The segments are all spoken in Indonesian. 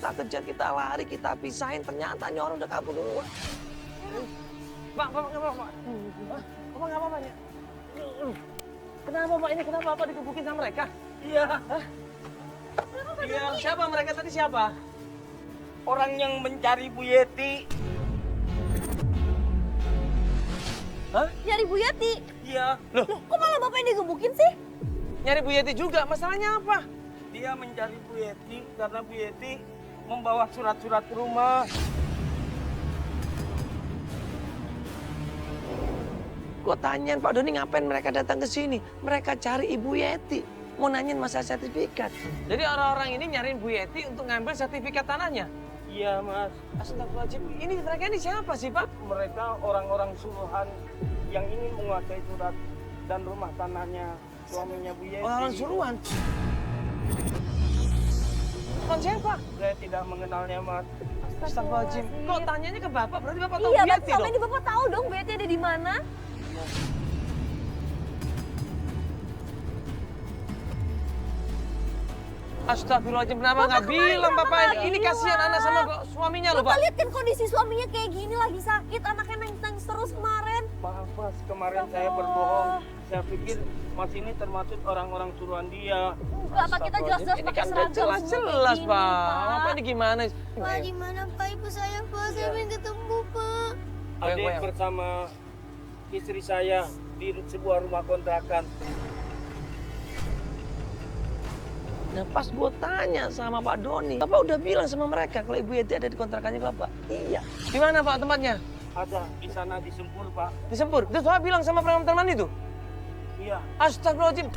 kita kejar, kita lari, kita pisahin, ternyata ini orang udah kabur duluan. Pak, Bapak nggak apa-apa ya? Kenapa Pak ini? Kenapa Bapak dikebukin sama mereka? Iya. Iya. Siapa mereka tadi siapa? Orang yang mencari Bu Yeti. Hah? Nyari Bu Yeti? Iya. Loh, Kok malah bapak yang digebukin sih? nyari Bu Yeti juga. Masalahnya apa? Dia mencari Bu Yeti karena Bu Yeti membawa surat-surat ke rumah. Gua tanyain Pak Doni ngapain mereka datang ke sini? Mereka cari Ibu Yeti. Mau nanyain masalah sertifikat. Jadi orang-orang ini nyariin Bu Yeti untuk ngambil sertifikat tanahnya? Iya, Mas. Astagfirullahaladzim. Ini mereka ini siapa sih Pak? Mereka orang-orang suruhan yang ingin menguasai surat dan rumah tanahnya suaminya Bu Yeti. Orang suruhan. Bukan siapa? Saya tidak mengenalnya, Mas. Astagfirullahaladzim. Kok tanyanya ke Bapak? Berarti Bapak tahu Iya, Bu berarti Yeti selama dong? ini bapak tahu dong Bu Yeti ada di mana? Astagfirullahaladzim, kenapa Bapak nggak kemarin bilang kenapa Bapak? nggak Ini bilang? kasihan anak sama suaminya loh Bapak Pak. lihat kan kondisi suaminya kayak gini, lagi sakit, anaknya nangis terus kemarin. Maaf, Mas. Kemarin saya berbohong. Saya pikir Mas ini termasuk orang-orang suruhan dia. Enggak, Pak, kita jelas-jelas Ini pakai kan udah seragam semua jelas-jelas kayak Pak. gini, Apa ini gimana? Pak, di mana Pak? Ibu saya, Pak. Saya pengen ketemu, Pak. Adik Goyang. bersama istri saya di sebuah rumah kontrakan. Nah pas gue tanya sama Pak Doni, Bapak udah bilang sama mereka kalau Ibu Yeti ada di kontrakannya Bapak. Iya. Di mana Pak tempatnya? Ada di sana di Sempur, Pak. Di Sempur. Terus Bapak bilang sama preman-preman itu? Iya. Astagfirullahaladzim.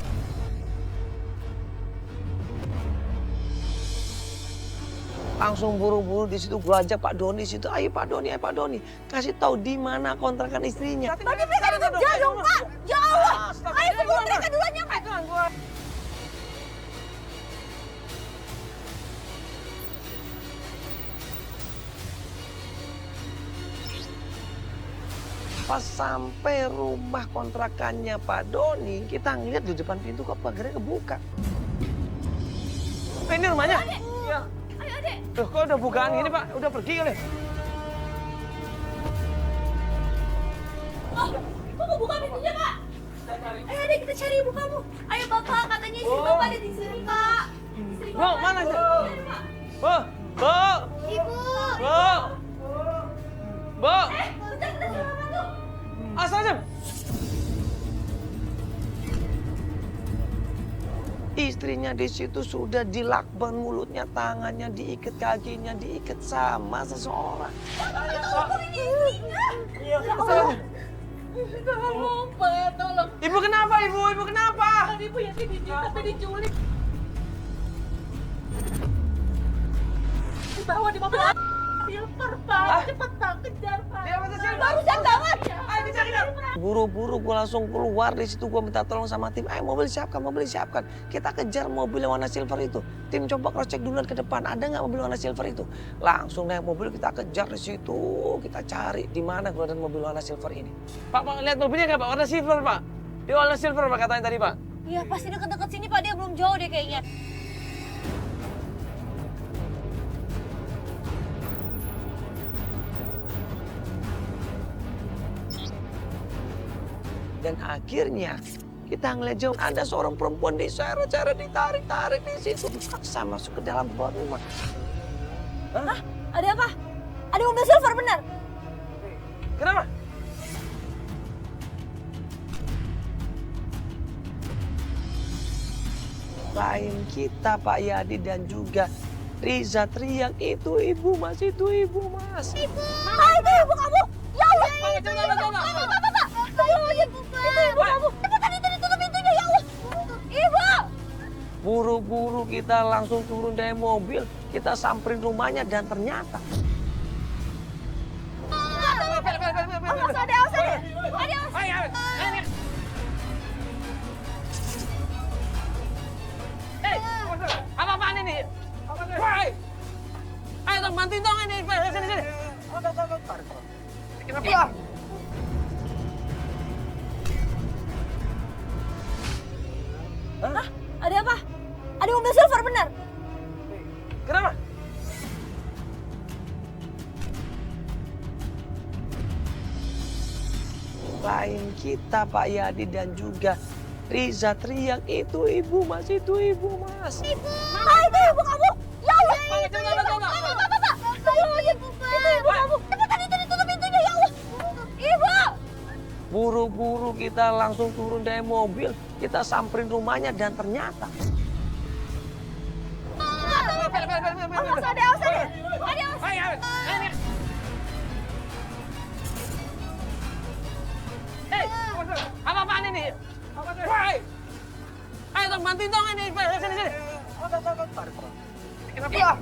Langsung buru-buru di situ gua ajak Pak Doni situ. Ayo Pak Doni, kasih tahu di mana kontrakan istrinya. Tapi mereka dikejar dong, Pak. Ya Allah. Ayo sebelum mereka duluan nyampe. Pas sampai rumah kontrakannya Pak Doni, kita ngeliat di depan pintu kok pagarnya kebuka. Ini rumahnya? Iya. Ayo, Adek. Loh, kok udah bukaan gini Pak? Udah pergi kali? Oh, kok buka pintunya, Pak? Ayo, Adek, kita cari ibu kamu. Ayo, Bapak, katanya istri Bapak ada di sini, Pak. Istri Bu, Bapak mana ada di itu? sini, Pak. Bu, Bu, Ibu. Bu, Bu, Bentar, kita sama bantu. Astagfirullahaladzim. Istrinya di situ sudah dilakban mulutnya, tangannya diikat, kakinya diikat sama seseorang. Tolong ini istrinya. Iya. Ya Allah. Tolong, Pak, tolong. Ibu kenapa, Ibu? Ibu kenapa? Tadi Ibu Yati tapi diculik. Dibawa di mobil silver, Pak. Cepet, Pak, kejar, Pak. Dia mobil silver? Barusan banget. Ayo dicari dong. Buru-buru gue langsung keluar di situ, gue minta tolong sama tim. Ayo mobil siapkan. Kita kejar mobil yang warna silver itu. Tim coba cross check duluan ke depan, ada nggak mobil warna silver itu? Langsung naik mobil kita kejar di situ, kita cari di mana keluaran mobil warna silver ini. Pak, lihat mobilnya nggak Pak? Warna silver Pak. Dia warna silver Pak katanya tadi Pak. Iya, pasti deket-deket sini, Pak. Dia belum jauh deh kayaknya. Dan akhirnya kita ngeliat jauh ada seorang perempuan diseret-seret, ditarik-tarik di situ, dipaksa masuk ke dalam rumah. Hah? Ada apa? Ada mobil silver, benar? Kenapa? Lain kita Pak Yadi dan juga Riza teriak, itu ibu mas, itu ibu mas. Ibu! Ah, itu ibu kamu! Ya Allah! Pak, ibu kamu! Cepetan itu ditutup pintunya, ya Allah! Ibu! Buru-buru kita langsung turun dari mobil, kita samperin rumahnya dan ternyata Awas, awas! apa-apaan ini? Woi! Ayo dong, bantuin dong ini, sini. Kenapa? Hah? Ada apa? Ada mobil silver, benar? Kenapa? Lain kita Pak Yadi dan juga Riza teriak, itu ibu mas, itu ibu mas. Ibu! Ah, itu ibu kamu! Ya Allah! Pak, Pak! Itu ibu kamu! Cepetan itu ditutup pintunya, ya Allah! Ibu! Buru-buru kita langsung turun dari mobil, kita samperin rumahnya dan ternyata Awas, ada Elsa nih! Ada Elsa! apa-apaan ini? Woi! Ayo dong, bantuin dong ini. Sini. Kenapa?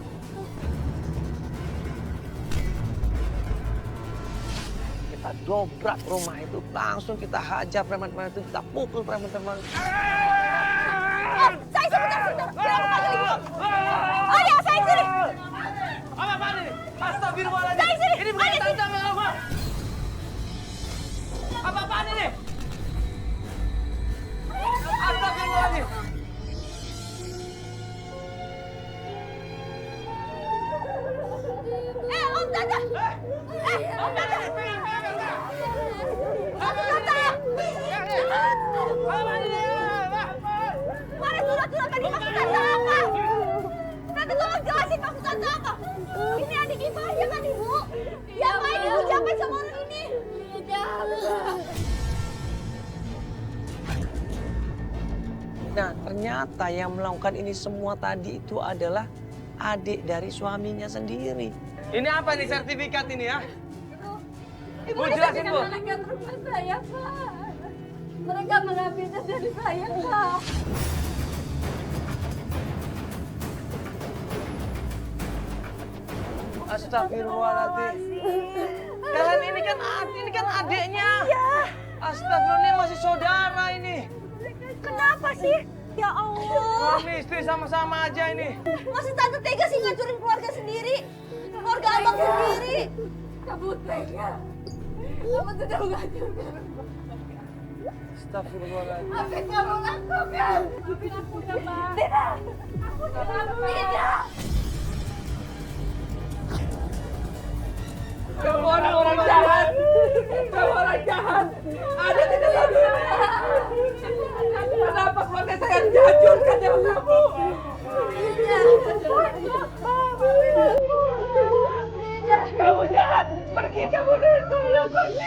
Kita dobrak rumah itu, langsung kita hajar preman-preman itu, kita pukul preman-preman. Saya sebentar! Biar aku panggil ibu! Ada Elsa di sini! Apa-apaan ini? Astagfirullahaladzim. Saya sini! Ini bukan Ada sini! tanda apa? Apa-apaan ini? Astagfirullahaladzim. Om Tata! Om Tata! Om Tata! Mana surat-surat tadi maksud Tata apa? Tata tolong jelasin maksud Tata apa? Ini adik Ibu aja kan Ibu? Ya main Ibu jangan sama orang ini. Nah, ternyata yang melakukan ini semua tadi itu adalah adik dari suaminya sendiri. Ini apa nih sertifikat ini ya? Ibu jelasin, Bu. mereka ke rumah saya, Pak. Mereka mengambilnya dari saya, Pak. Astagfirullahaladzim. Kalian ini kan adiknya. Iya. Astagfirullah, ini masih saudara ini. Kenapa sih? Ya Allah. Suami istri sama-sama aja ini. Masih tante tega sih ngancurin keluarga sendiri. Keluarga abang sendiri. Kamu tega. Kamu sudah menghancurkan. Astagfirullahaladzim. Apa yang kamu lakukan? Aku tidak, Pak. Tidak. Aku tidak. Kamu orang jahat. Kamu orang jahat. Ada tidak tahu. Kenapa keluarga saya dihancurkan ya kamu? Kamu jahat. Pergi kamu dari sini. Pergi.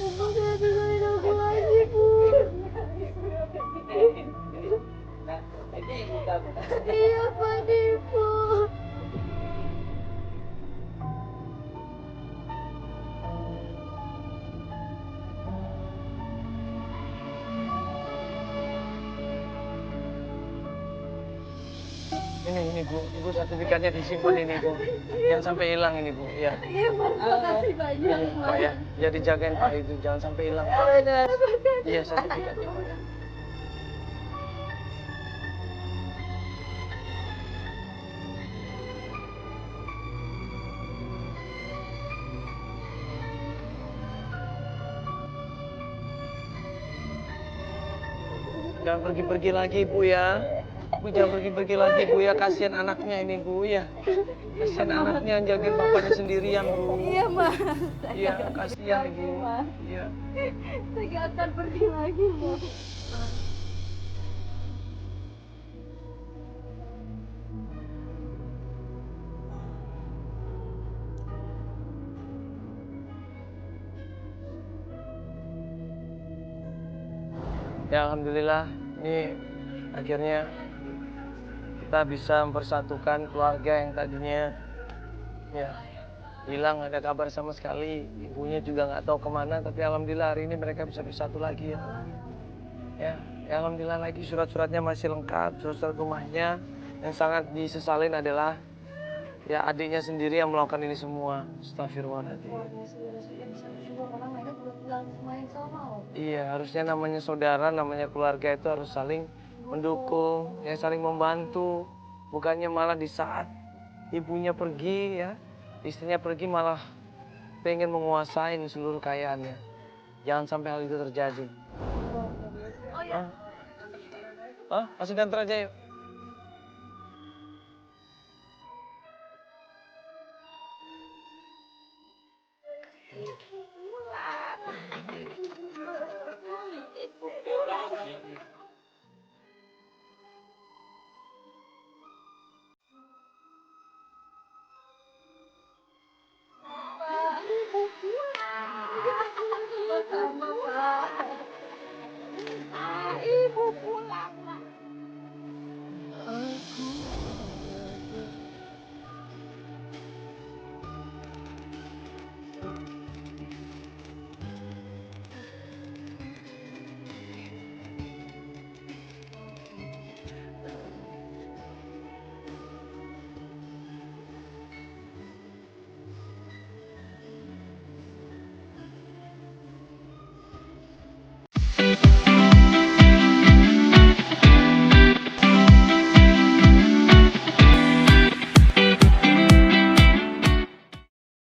Ibu jangan tinggalin aku lagi, Bu. Iya, Pak Ibu. Ini Bu, Ibu sertifikatnya disimpan ini Bu. Jangan sampai hilang ini Bu, ya. Iya, Pak. Makasih banyak, Pak ya, jadi jagain Pak itu, jangan sampai hilang. Iya sertifikatnya Pak ya. Jangan pergi-pergi lagi Bu ya. Bu jangan pergi-pergi lagi Bu ya, kasihan anaknya ini Bu ya. Kasihan anaknya jagain bapaknya sendirian Bu. Iya, Ma. Iya, kasihan Bu. Iya. Saya nggak akan pergi lagi, Ma. Ya alhamdulillah, ini akhirnya kita bisa mempersatukan keluarga yang tadinya ya hilang, ada kabar sama sekali, ibunya juga nggak tahu kemana, tapi alhamdulillah hari ini mereka bisa bersatu lagi ya. Ya alhamdulillah lagi surat-suratnya masih lengkap, surat-surat rumahnya. Yang sangat disesalin adalah Ya adiknya sendiri yang melakukan ini semua. Astagfirullahaladzim. Iya, harusnya namanya saudara, namanya keluarga itu harus saling mendukung, ya saling membantu. Bukannya malah di saat ibunya pergi ya, istrinya pergi malah pengen menguasai seluruh kekayaannya. Jangan sampai hal itu terjadi. Hah? Hah? Langsung diantar aja yuk.